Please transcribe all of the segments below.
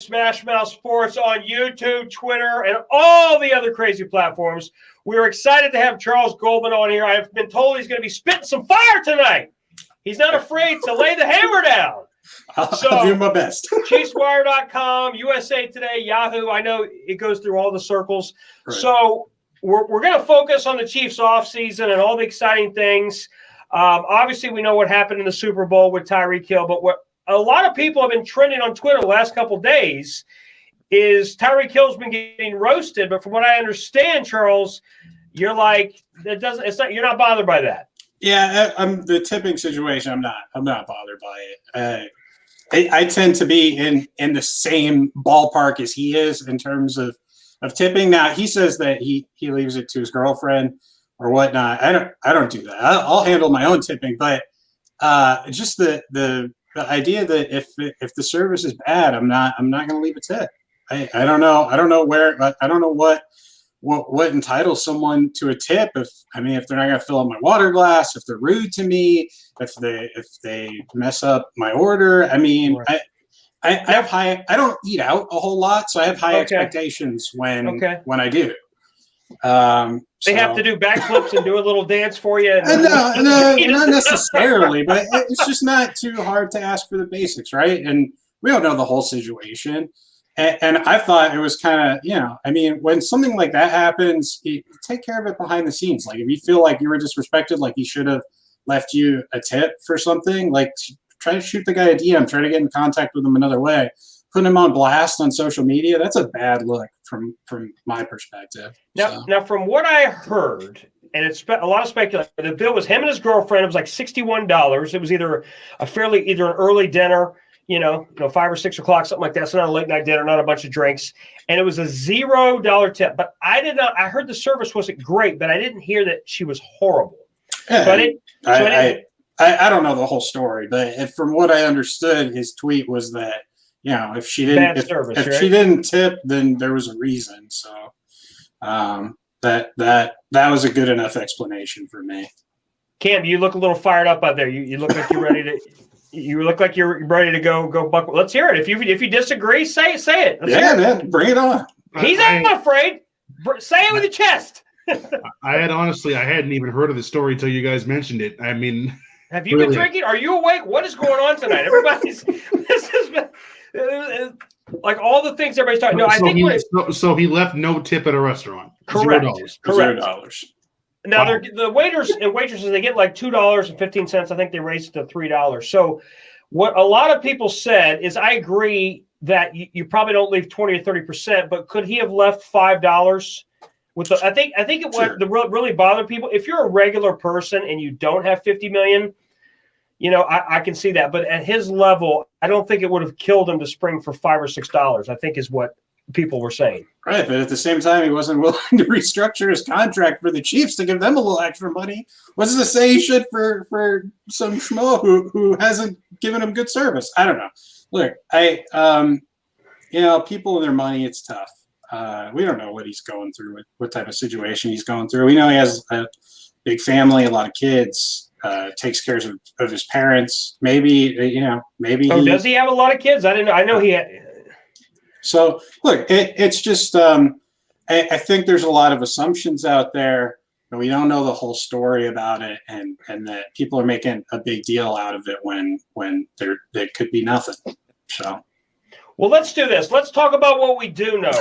Smash Mouth Sports on YouTube, Twitter, and all the other crazy platforms. We're excited to have Charles Goldman on here. I've been told he's going to be spitting some fire tonight. He's not afraid to lay the hammer down. I'll do my best. ChiefsWire.com, USA Today, Yahoo. I know it goes through all the circles. Right. So we're going to focus on the Chiefs offseason and all the exciting things. Obviously, we know what happened in the Super Bowl with Tyreek Hill, but what a lot of people have been trending on Twitter the last couple of days is Tyreek Hill's been getting roasted. But from what I understand, Charles, you're like, you're not bothered by that. Yeah, the tipping situation. I'm not bothered by it. I tend to be in the same ballpark as he is in terms of tipping. Now he says that he leaves it to his girlfriend or whatnot. I don't do that. I'll handle my own tipping, but just the idea that if the service is bad, I'm not going to leave a tip. I don't know. I don't know what entitles someone to a tip if they're not going to fill up my water glass, if they're rude to me, if they mess up my order. Right. I don't eat out a whole lot, so I have high expectations when I do. They have to do backflips and do a little dance for you. No, not necessarily, but it's just not too hard to ask for the basics, right? And we don't know the whole situation. And I thought it was kind of, when something like that happens, you take care of it behind the scenes. Like if you feel like you were disrespected, like he should have left you a tip for something, like try to shoot the guy a DM, try to get in contact with him another way. Putting him on blast on social media, that's a bad look from my perspective. Now, from what I heard, and it's a lot of speculation, the bill was him and his girlfriend. It was like $61. It was either an early dinner, 5 or 6 o'clock, something like that. So not a late night dinner, not a bunch of drinks. And it was a $0 tip. But I heard the service wasn't great, but I didn't hear that she was horrible. I don't know the whole story, but from what I understood, his tweet was that, if she didn't tip, then there was a reason. So that was a good enough explanation for me. Cam, you look a little fired up out there. You look like you're ready to. You look like you're ready to go buck. Let's hear it. If you disagree, say it. Man, bring it on. He's not afraid. Say it with your chest. I hadn't even heard of the story until you guys mentioned it. Have you been drinking? Are you awake? What is going on tonight? Everybody's this has been like all the things everybody's talking. No, so he left no tip at a restaurant. Correct. $0. Now the waiters and waitresses, they get like $2.15. I think they raised it to $3. So what a lot of people said is, I agree that you probably don't leave 20 or 30%, but could he have left $5? I think what really bothered people, if you're a regular person and you don't have $50 million, I can see that. But at his level, I don't think it would have killed him to spring for $5 or $6, I think is what people were saying. Right, but at the same time, he wasn't willing to restructure his contract for the Chiefs to give them a little extra money. What's to say he should for some schmo who hasn't given him good service? I don't know. Look, people and their money, it's tough. We don't know what he's going through, what type of situation he's going through. We know he has a big family, a lot of kids, takes care of his parents. Maybe. Does he have a lot of kids? I didn't know. I know he had. So look, it's just I think there's a lot of assumptions out there, and we don't know the whole story about it, and that people are making a big deal out of it when there could be nothing. So. Well, let's do this. Let's talk about what we do know.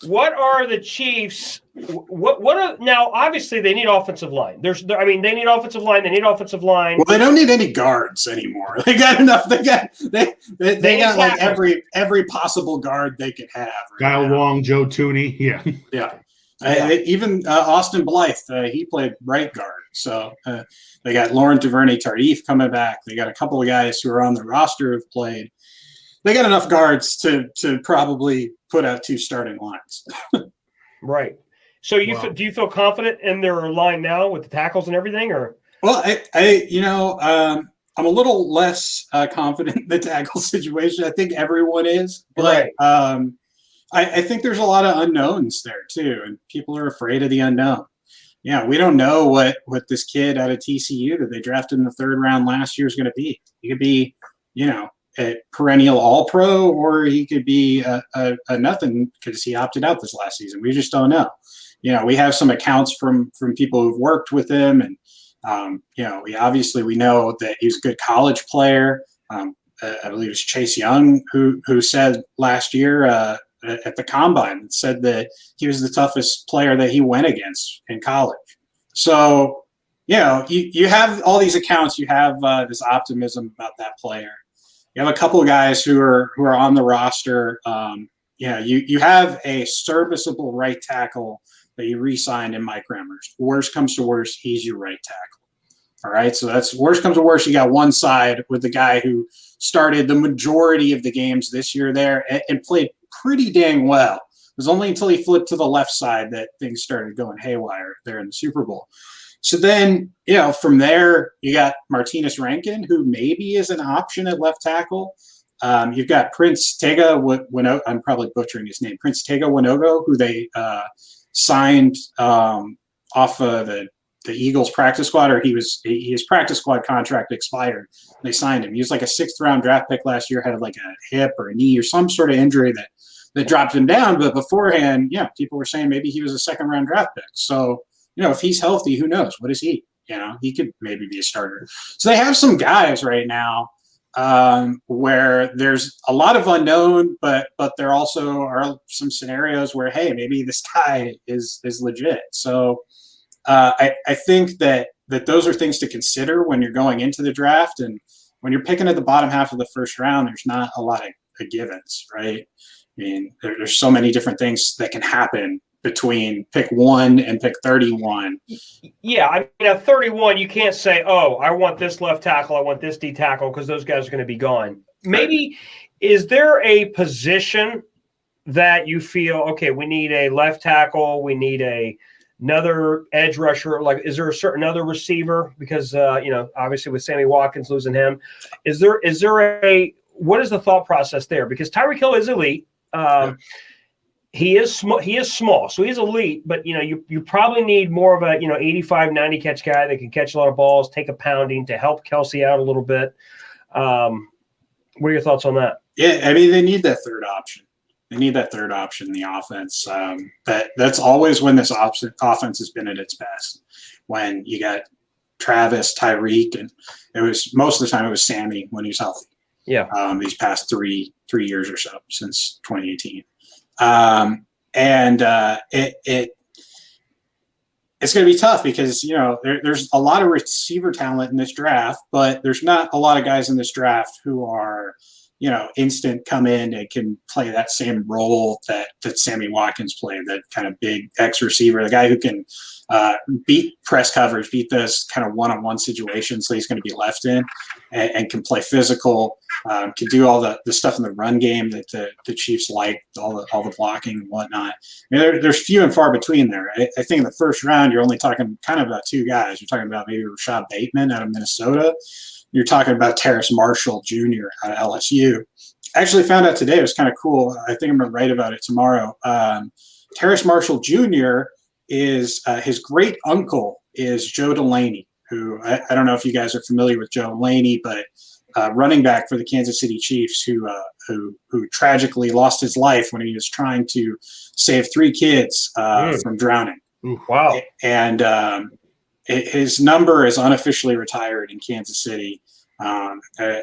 What are the Chiefs? What are now? Obviously, they need offensive line. They need offensive line. They need offensive line. Well, they don't need any guards anymore. They got enough. They got like every possible guard they could have. Kyle Long, Joe Tooney, yeah. Even Austin Blythe, he played right guard. So they got Laurent Duvernay-Tardif coming back. They got a couple of guys who are on the roster who've played. They got enough guards to probably put out 2 starting lines. Right. So do you feel confident in their line now with the tackles and everything, or? Well, I'm a little less confident in the tackle situation. I think everyone is, but right. I think there's a lot of unknowns there too, and people are afraid of the unknown. Yeah, we don't know what this kid out of TCU that they drafted in the 3rd round last year is going to be. He could be, a perennial All-Pro, or he could be a nothing because he opted out this last season. We just don't know. We have some accounts from people who've worked with him, and we know that he's a good college player. I believe it's Chase Young who said last year at the combine, said that he was the toughest player that he went against in college. So, you have all these accounts. You have this optimism about that player. You have a couple of guys who are on the roster. You have a serviceable right tackle that you re-signed in Mike Remmers. Worst comes to worst, he's your right tackle. All right, so that's worst comes to worst. You got one side with the guy who started the majority of the games this year there and played pretty dang well. It was only until he flipped to the left side that things started going haywire there in the Super Bowl. So then, from there, you got Martinez Rankin, who maybe is an option at left tackle. You've got Prince Tega Winogo. I'm probably butchering his name. Prince Tega Winogo, who they signed off of the Eagles practice squad, or his practice squad contract expired. They signed him. He was like a 6th round draft pick last year, had like a hip or a knee or some sort of injury that dropped him down. But beforehand, people were saying maybe he was a 2nd round draft pick. So, if he's healthy, who knows? What is he? He could maybe be a starter. So they have some guys right now where there's a lot of unknown, but there also are some scenarios where, hey, maybe this guy is legit. So I think that those are things to consider when you're going into the draft, and when you're picking at the bottom half of the first round, there's not a lot of givens, right? I mean, there's so many different things that can happen between pick 1 and pick 31. Yeah, I mean, at 31, you can't say, oh, I want this left tackle, I want this D tackle, because those guys are going to be gone. Maybe, is there a position that you feel, okay, we need a left tackle, we need another edge rusher? Like, is there a certain other receiver? Because, obviously with Sammy Watkins losing him, is there what is the thought process there? Because Tyreek Hill is elite. He is small, so he's elite, but you probably need more of a 85, 90 catch guy that can catch a lot of balls, take a pounding to help Kelsey out a little bit. What are your thoughts on that? Yeah, I mean, they need that third option. They need that third option in the offense. That's always when this offense has been at its best. When you got Travis, Tyreek, and it was most of the time it was Sammy when he was healthy. Yeah. These past three years or so since 2018. It's going to be tough because, there's a lot of receiver talent in this draft, but there's not a lot of guys in this draft who are, instant come in and can play that same role that Sammy Watkins played, that kind of big X receiver, the guy who can beat press coverage, beat those kind of one-on-one situations that he's going to be left in, and can play physical, can do all the stuff in the run game that the Chiefs like, all the blocking and whatnot. I mean, there's few and far between there. I think in the first round, you're only talking kind of about 2 guys. You're talking about maybe Rashad Bateman out of Minnesota. You're talking about Terrace Marshall Jr. out of LSU. I actually found out today, it was kind of cool. I think I'm going to write about it tomorrow. Terrace Marshall Jr. is his great uncle is Joe Delaney, who I don't know if you guys are familiar with Joe Delaney, but running back for the Kansas City Chiefs, who tragically lost his life when he was trying to save 3 kids from drowning. Wow! And his number is unofficially retired in Kansas City.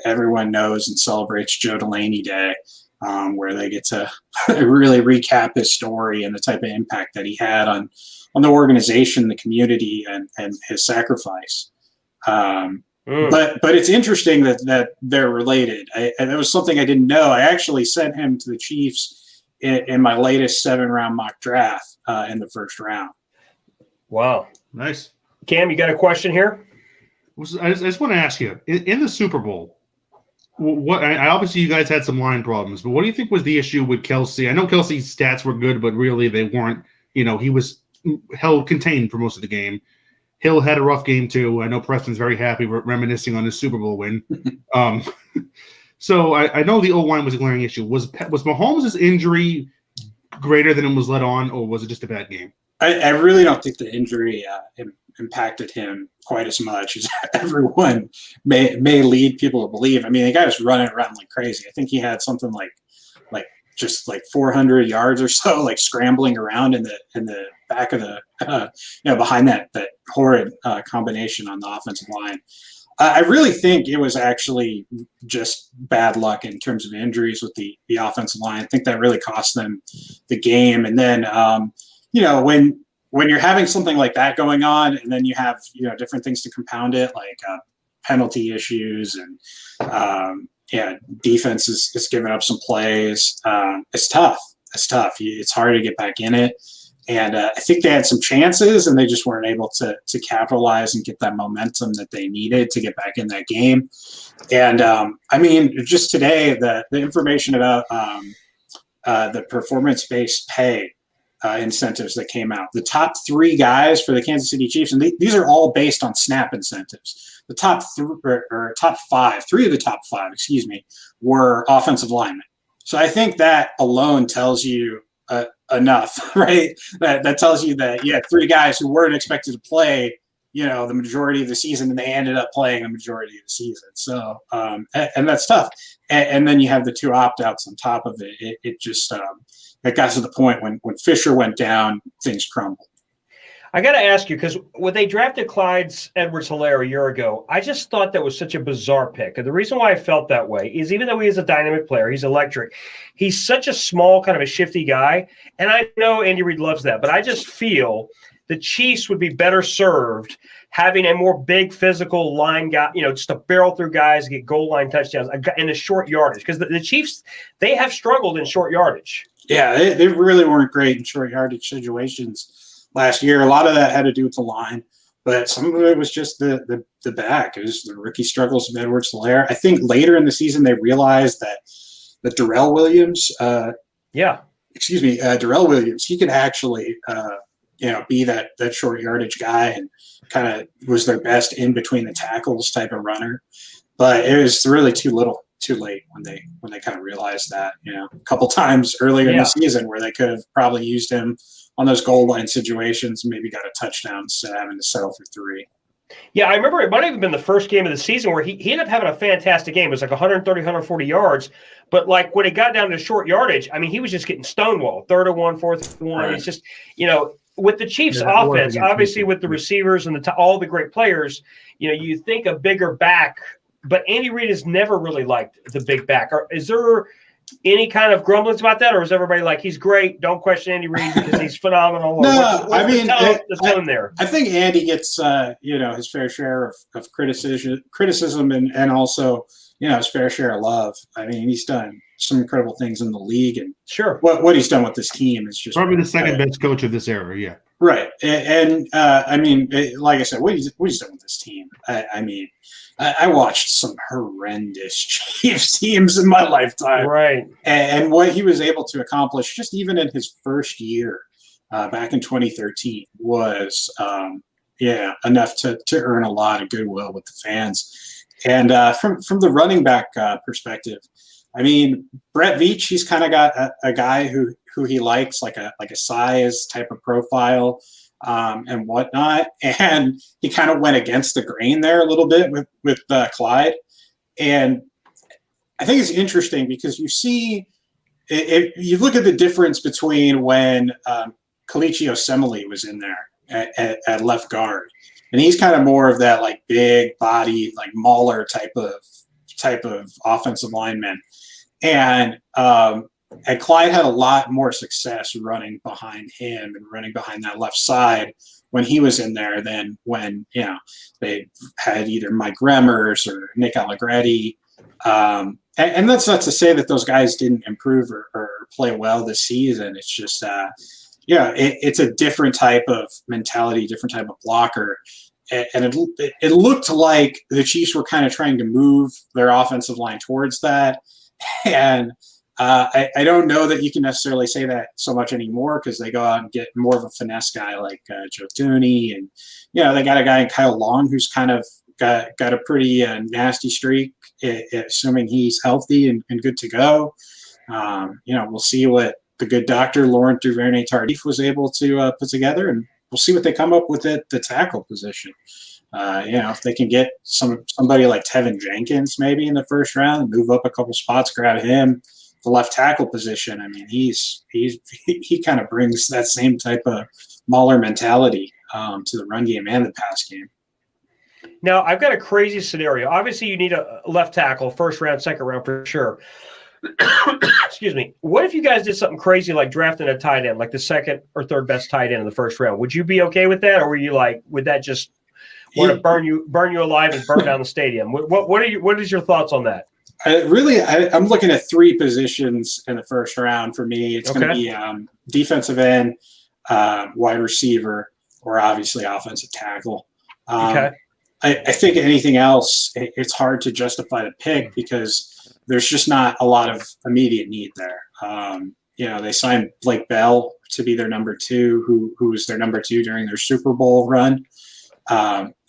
Everyone knows and celebrates Joe Delaney Day, where they get to really recap his story and the type of impact that he had on the organization, the community, and his sacrifice. But it's interesting that they're related. And it was something I didn't know. I actually sent him to the Chiefs in my latest 7-round mock draft in the first round. Wow. Nice. Cam, you got a question here? I just want to ask you, in the Super Bowl, obviously you guys had some line problems, but what do you think was the issue with Kelsey? I know Kelsey's stats were good, but really they weren't. He was held contained for most of the game. Hill had a rough game too. I know Preston's very happy reminiscing on his Super Bowl win. So I know the O-line was a glaring issue. Was Mahomes' injury greater than it was let on, or was it just a bad game? I really don't think the injury impacted him quite as much as everyone may lead people to believe. I mean, the guy was running around like crazy. I think he had something like just like 400 yards or so, like scrambling around in the back of the behind that horrid combination on the offensive line. I really think it was actually just bad luck in terms of injuries with the offensive line. I think that really cost them the game. And then when you're having something like that going on, and then you have different things to compound it, like penalty issues and defense is giving up some plays. It's tough. It's hard to get back in it. And I think they had some chances, and they just weren't able to capitalize and get that momentum that they needed to get back in that game. And I mean, just today, the information about the performance-based pay incentives that came out. The top 3 guys for the Kansas City Chiefs, and these are all based on snap incentives. The top 3 of the top 5, were offensive linemen. So I think that alone tells you enough, right? That tells you that you had 3 guys who weren't expected to play, the majority of the season, and they ended up playing the majority of the season. So, and that's tough. And then you have the 2 opt-outs on top of it. It just it got to the point when Fisher went down, things crumbled. I got to ask you, because when they drafted Clyde Edwards-Helaire a year ago, I just thought that was such a bizarre pick. And the reason why I felt that way is, even though he is a dynamic player, he's electric, he's such a small, kind of a shifty guy. And I know Andy Reid loves that, but I just feel the Chiefs would be better served having a more big physical line guy, just to barrel through guys, get goal line touchdowns in the short yardage. Because the Chiefs, they have struggled in short yardage. Yeah, they really weren't great in short yardage situations last year. A lot of that had to do with the line, but some of it was just the back. It was the rookie struggles of Edwards-Helaire. I think later in the season they realized that Darrell Williams, Darrell Williams, he could actually be that short yardage guy, and kind of was their best in between the tackles type of runner. But it was really too late when they kind of realized that, a couple times earlier in the season where they could have probably used him on those goal line situations, maybe got a touchdown instead of having to settle for 3. Yeah, I remember it might have even been the first game of the season where he ended up having a fantastic game. It was like 130, 140 yards. But like when it got down to short yardage, I mean, he was just getting stonewalled. 3rd and 1, 4th and 1. Right. It's just, with the Chiefs offense, obviously with the receivers and all the great players, you think a bigger back, but Andy Reid has never really liked the big back. Is there any kind of grumblings about that, or is everybody like, he's great, don't question Andy Reid because he's phenomenal? No, I mean, the tone there. I think Andy gets his fair share of criticism and also his fair share of love. I mean, he's done some incredible things in the league, and sure, what he's done with this team is just probably the second best coach of this era. Yeah, right. And I mean, like I said, what he's done with this team. I mean, I watched some horrendous Chiefs teams in my lifetime. Right. And what he was able to accomplish just even in his first year back in 2013 was, enough to earn a lot of goodwill with the fans. And from the running back perspective, I mean, Brett Veach, he's kind of got a guy who he likes, like a size type of profile. And whatnot, and he kind of went against the grain there a little bit with Clyde, and I think it's interesting because you see, if you look at the difference between when Kelechi Osemele was in there at left guard, and he's kind of more of that like big body, like mauler type of offensive lineman, and Clyde had a lot more success running behind him and running behind that left side when he was in there than when, they had either Mike Remmers or Nick Allegretti. And that's not to say that those guys didn't improve or play well this season. It's just, it's a different type of mentality, different type of blocker. And it looked like the Chiefs were kind of trying to move their offensive line towards that. And I don't know that you can necessarily say that so much anymore because they go out and get more of a finesse guy like Joe Thuney, and they got a guy in Kyle Long who's kind of got a pretty nasty streak, assuming he's healthy and good to go. We'll see what the good doctor Laurent Duvernay-Tardif was able to put together, and we'll see what they come up with at the tackle position. If they can get somebody like Tevin Jenkins maybe in the first round, move up a couple spots, grab him, the left tackle position. I mean, he kind of brings that same type of Mauler mentality to the run game and the pass game. Now, I've got a crazy scenario. Obviously, you need a left tackle, first round, second round for sure. Excuse me. What if you guys did something crazy like drafting a tight end, like the second or third best tight end in the first round? Would you be okay with that, or were you like, would that just want to burn you alive and burn down the stadium? What is your thoughts on that? I'm looking at three positions in the first round for me. It's going to be defensive end, wide receiver, or obviously offensive tackle. I think anything else, it's hard to justify the pick because there's just not a lot of immediate need there. They signed Blake Bell to be their number two, who was their number two during their Super Bowl run.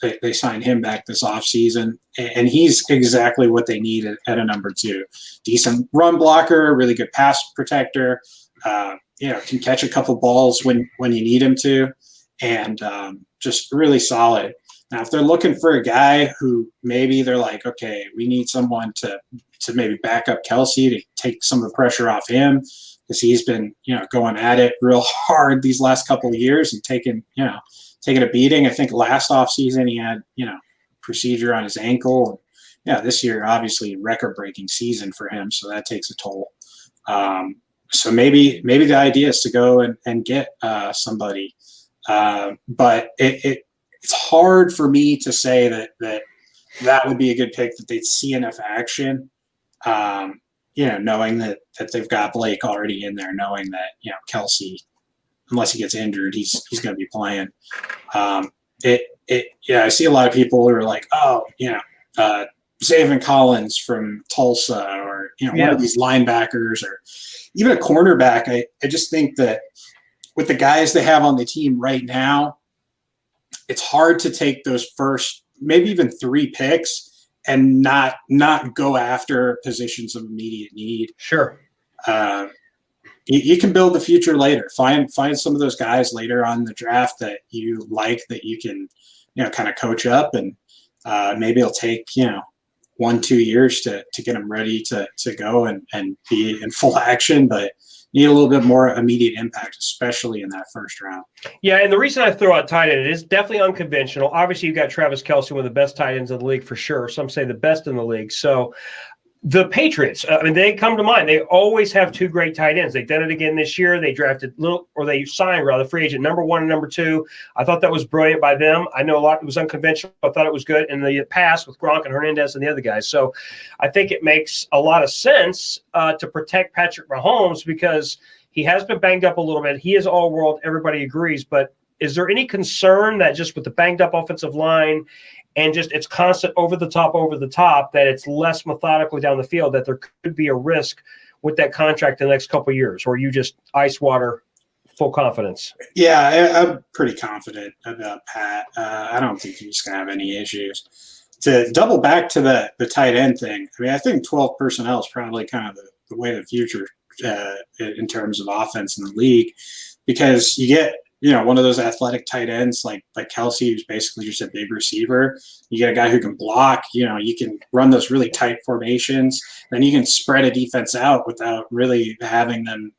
They signed him back this offseason, and he's exactly what they need at a number two. Decent run blocker, really good pass protector, can catch a couple balls when you need him to, and just really solid. Now, if they're looking for a guy who maybe they're like, okay, we need someone to maybe back up Kelsey to take some of the pressure off him because he's been, going at it real hard these last couple of years and taking a beating. I think last offseason he had, procedure on his ankle. This year, obviously, record-breaking season for him, so that takes a toll. So maybe the idea is to go and get somebody. But it's hard for me to say that would be a good pick, that they'd see enough action, knowing that they've got Blake already in there, knowing that, Kelsey, unless he gets injured, he's going to be playing. I see a lot of people who are like, Zaven Collins from Tulsa, or one of these linebackers, or even a cornerback. I just think that with the guys they have on the team right now, it's hard to take those first, maybe even three picks and not go after positions of immediate need. Sure. You can build the future later. Find some of those guys later on in the draft that you like, that you can, kind of coach up, and maybe it'll take, 1-2 years to get them ready to go and be in full action, but need a little bit more immediate impact, especially in that first round. Yeah, and the reason I throw out tight end, it is definitely unconventional. Obviously, you've got Travis Kelce, one of the best tight ends in the league for sure. Some say the best in the league. So the Patriots, they come to mind. They always have two great tight ends. They've done it again this year. They they signed free agent number 1 and number 2. I thought that was brilliant by them. I know it was unconventional. I thought it was good in the past with Gronk and Hernandez and the other guys. So I think it makes a lot of sense to protect Patrick Mahomes because he has been banged up a little bit. He is all world. Everybody agrees. But is there any concern that just with the banged up offensive line and just it's constant over the top, that it's less methodically down the field, that there could be a risk with that contract in the next couple of years, or you just ice water full confidence? Yeah, I'm pretty confident about Pat. I don't think he's going to have any issues. To double back to the tight end thing, I think 12 personnel is probably kind of the way of the future in terms of offense in the league, because you get one of those athletic tight ends like Kelsey, who's basically just a big receiver. You get a guy who can block. You can run those really tight formations. Then you can spread a defense out without really having them,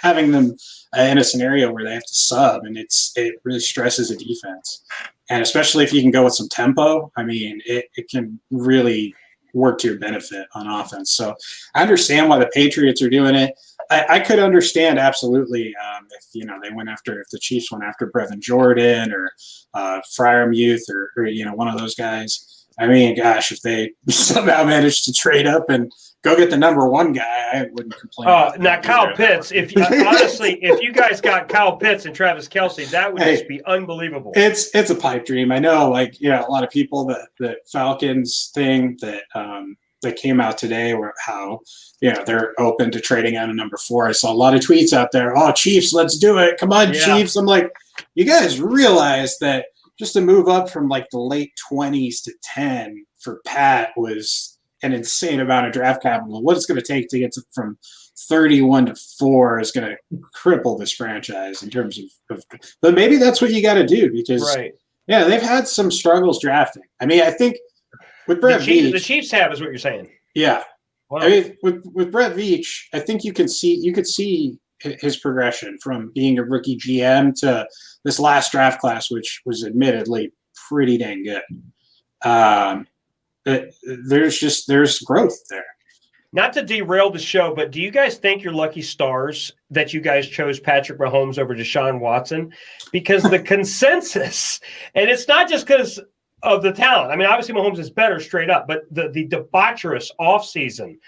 having them in a scenario where they have to sub, and it really stresses a defense. And especially if you can go with some tempo, it can really work to your benefit on offense. So I understand why the Patriots are doing it. I could understand absolutely if the Chiefs went after Brevin Jordan or Freiermuth or one of those guys. Gosh, if they somehow managed to trade up and go get the number 1 guy, I wouldn't complain. Now Kyle Pitts. If you guys got Kyle Pitts and Travis Kelce, that would just be unbelievable. It's a pipe dream. I know, a lot of people that Falcons thing that came out today were how they're open to trading out a number 4. I saw a lot of tweets out there. Oh, Chiefs, let's do it! Come on, yeah. Chiefs! I'm like, you guys realize that just to move up from the late 20s to 10 for Pat was an insane amount of draft capital. What it's going to take to get from 31-4 is going to cripple this franchise in terms of but maybe that's what you got to do because yeah, they've had some struggles drafting. I mean, I think with Brett Veach, the Chiefs have is what you're saying. Yeah. Wow. I mean, with Brett Veach, I think you could see his progression from being a rookie GM to this last draft class, which was admittedly pretty dang good. There's growth there. Not to derail the show, but do you guys think you're lucky stars that you guys chose Patrick Mahomes over Deshaun Watson? Because the consensus, and it's not just because of the talent. I mean, obviously Mahomes is better straight up, but the debaucherous offseason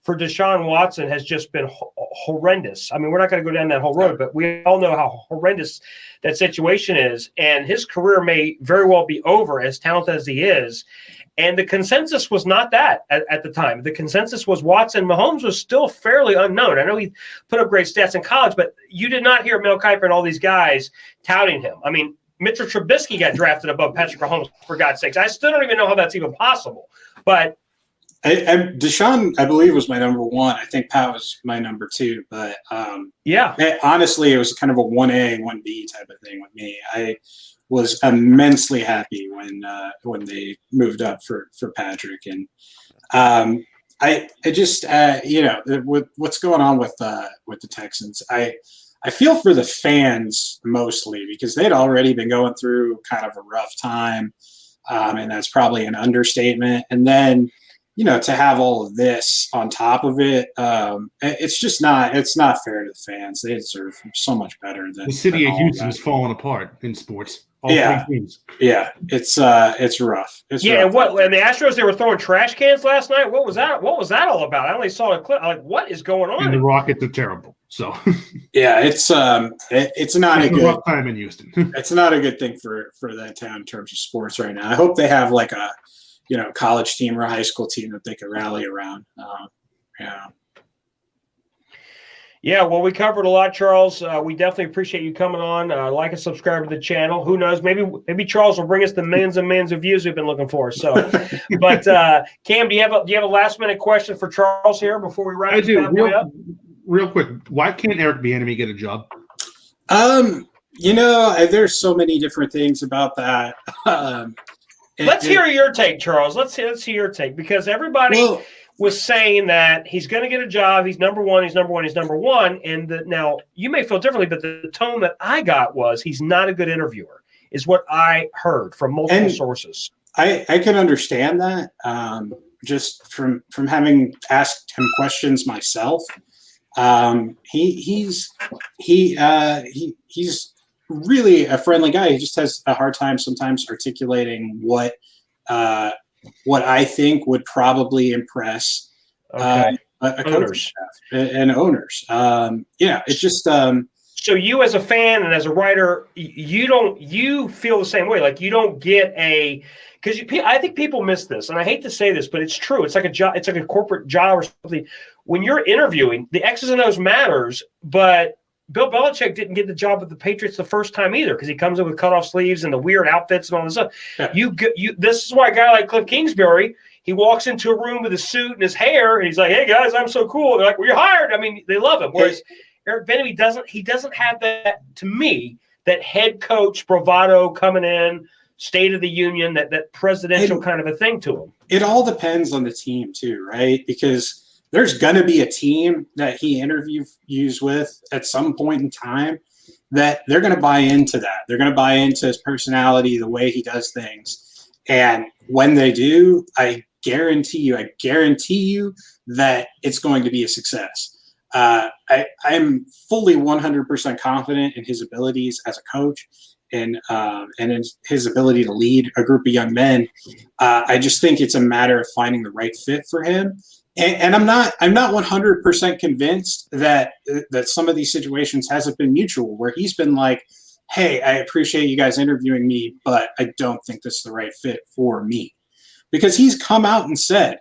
for Deshaun Watson has just been horrendous. I mean, we're not going to go down that whole road, but we all know how horrendous that situation is. And his career may very well be over, as talented as he is. And the consensus was not that at the time. The consensus was Watson. Mahomes was still fairly unknown. I know he put up great stats in college, but you did not hear Mel Kiper and all these guys touting him. I mean, Mitchell Trubisky got drafted above Patrick Mahomes, for God's sakes. I still don't even know how that's even possible. But Deshaun, I believe, was my number one. I think Pat was my number two. But honestly, it was kind of a 1A, 1B type of thing with me. I was immensely happy when they moved up for Patrick, and I just with what's going on with the Texans, I feel for the fans mostly because they'd already been going through kind of a rough time, and that's probably an understatement. And then to have all of this on top of it, it's not fair to the fans. They deserve so much better than the city of Houston is falling apart in sports. All yeah, three teams. Yeah, it's rough. It's rough. rough. And the Astros, they were throwing trash cans last night. What was that? What was that all about? I only saw a clip. I'm like, what is going on? And the Rockets are terrible. So yeah, it's not a good rough time in Houston. It's not a good thing for that town in terms of sports right now. I hope they have like a college team or a high school team that they can rally around. Yeah, well, we covered a lot, Charles. We definitely appreciate you coming on. Like and subscribe to the channel. Who knows? Maybe Charles will bring us the millions and millions of views we've been looking for. So, but Cam, do you have a last minute question for Charles here before we wrap? I do. Real quick. Why can't Eric Bieniemy get a job? There's so many different things about that. Let's hear your take, Charles. Let's hear your take because everybody was saying that he's going to get a job. He's number one. And now you may feel differently, but the tone that I got was he's not a good interviewer, is what I heard from multiple sources. I can understand that just from having asked him questions myself. He's really a friendly guy. He just has a hard time sometimes articulating what I think would probably impress a coaching staff and owners. It's just. So you as a fan and as a writer, you feel the same way. Like you don't get because I think people miss this, and I hate to say this, but it's true. It's like a job. It's like a corporate job or something. When you're interviewing, the X's and O's matters, but Bill Belichick didn't get the job with the Patriots the first time either because he comes in with cutoff sleeves and the weird outfits and all this stuff. Yeah. This is why a guy like Cliff Kingsbury, he walks into a room with his suit and his hair, and he's like, "Hey guys, I'm so cool." They're like, "Well, you're hired." I mean, they love him. Whereas Eric Bieniemy doesn't have that, to me, that head coach bravado coming in, State of the Union, that presidential kind of a thing to him. It all depends on the team too, right? Because there's going to be a team that he interviews with at some point in time that they're going to buy into that. They're going to buy into his personality, the way he does things. And when they do, I guarantee you that it's going to be a success. I'm fully 100% confident in his abilities as a coach and in his ability to lead a group of young men. I just think it's a matter of finding the right fit for him. And I'm not 100% convinced that some of these situations hasn't been mutual, where he's been like, "Hey, I appreciate you guys interviewing me, but I don't think this is the right fit for me," because he's come out and said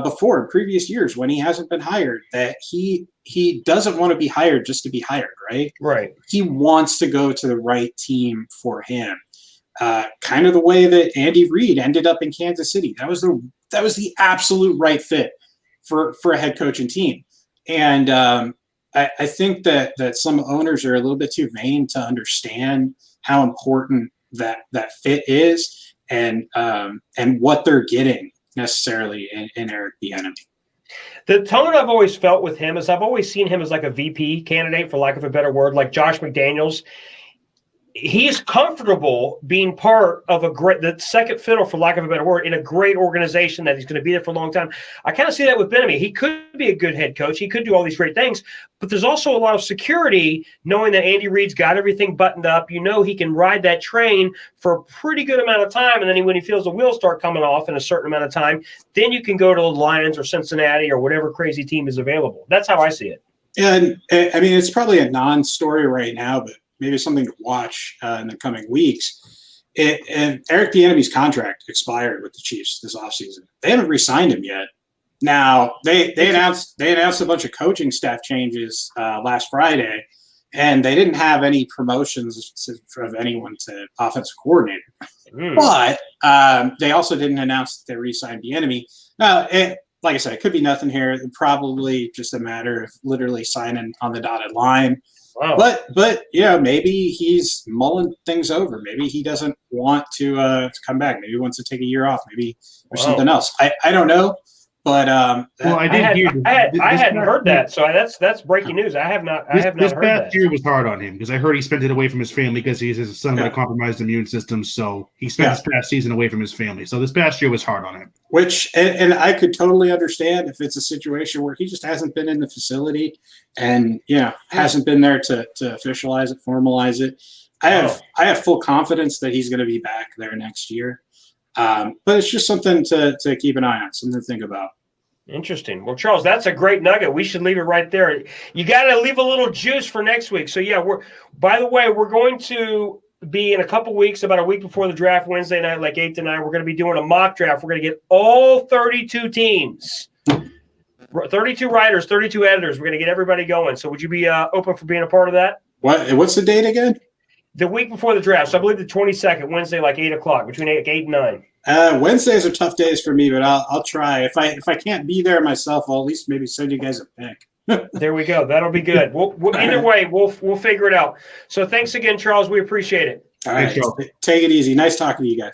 before in previous years when he hasn't been hired that he doesn't want to be hired just to be hired, right? Right. He wants to go to the right team for him. Kind of the way that Andy Reid ended up in Kansas City. That was the absolute right fit for a head coach and team. And I think that some owners are a little bit too vain to understand how important that fit is and what they're getting necessarily in Eric Bieniemy. The tone I've always felt with him is I've always seen him as like a VP candidate, for lack of a better word, like Josh McDaniels. He's comfortable being part of the second fiddle, for lack of a better word, in a great organization that he's going to be there for a long time. I kind of see that with Bieniemy. He could be a good head coach. He could do all these great things, but there's also a lot of security knowing that Andy Reid's got everything buttoned up. You know, he can ride that train for a pretty good amount of time. And then when he feels the wheels start coming off in a certain amount of time, then you can go to the Lions or Cincinnati or whatever crazy team is available. That's how I see it. And I mean, it's probably a non-story right now, but maybe something to watch in the coming weeks. And Eric Bieniemy's contract expired with the Chiefs this offseason. They haven't re-signed him yet. Now they announced a bunch of coaching staff changes last Friday, and they didn't have any promotions of anyone to offensive coordinator. But they also didn't announce that they re-signed Bieniemy. Now, like I said, it could be nothing here. Probably just a matter of literally signing on the dotted line. Wow. But maybe he's mulling things over. Maybe he doesn't want to come back. Maybe he wants to take a year off. Maybe there's something else. I don't know. But well, I hadn't heard that, so that's breaking news. I have not heard that. This past year was hard on him because I heard he spent it away from his family because he has a son with a compromised immune system. So he spent this past season away from his family. So this past year was hard on him. Which and I could totally understand if it's a situation where he just hasn't been in the facility and hasn't been there to officialize it, formalize it. I have full confidence that he's going to be back there next year. But it's just something to keep an eye on, something to think about. Interesting. Well, Charles, that's a great nugget. We should leave it right there. You got to leave a little juice for next week. So, by the way, we're going to be in a couple weeks, about a week before the draft, Wednesday night, like 8 to 9. We're going to be doing a mock draft. We're going to get all 32 teams, 32 writers, 32 editors. We're going to get everybody going. So would you be open for being a part of that? What's the date again? The week before the draft. So I believe the 22nd, Wednesday, like 8 o'clock, between 8 and 9. Wednesdays are tough days for me, but I'll try. If I can't be there myself, I'll at least maybe send you guys a pic. There we go. That'll be good. We'll either way, we'll figure it out. So thanks again, Charles. We appreciate it. All right. Take it easy. Nice talking to you guys.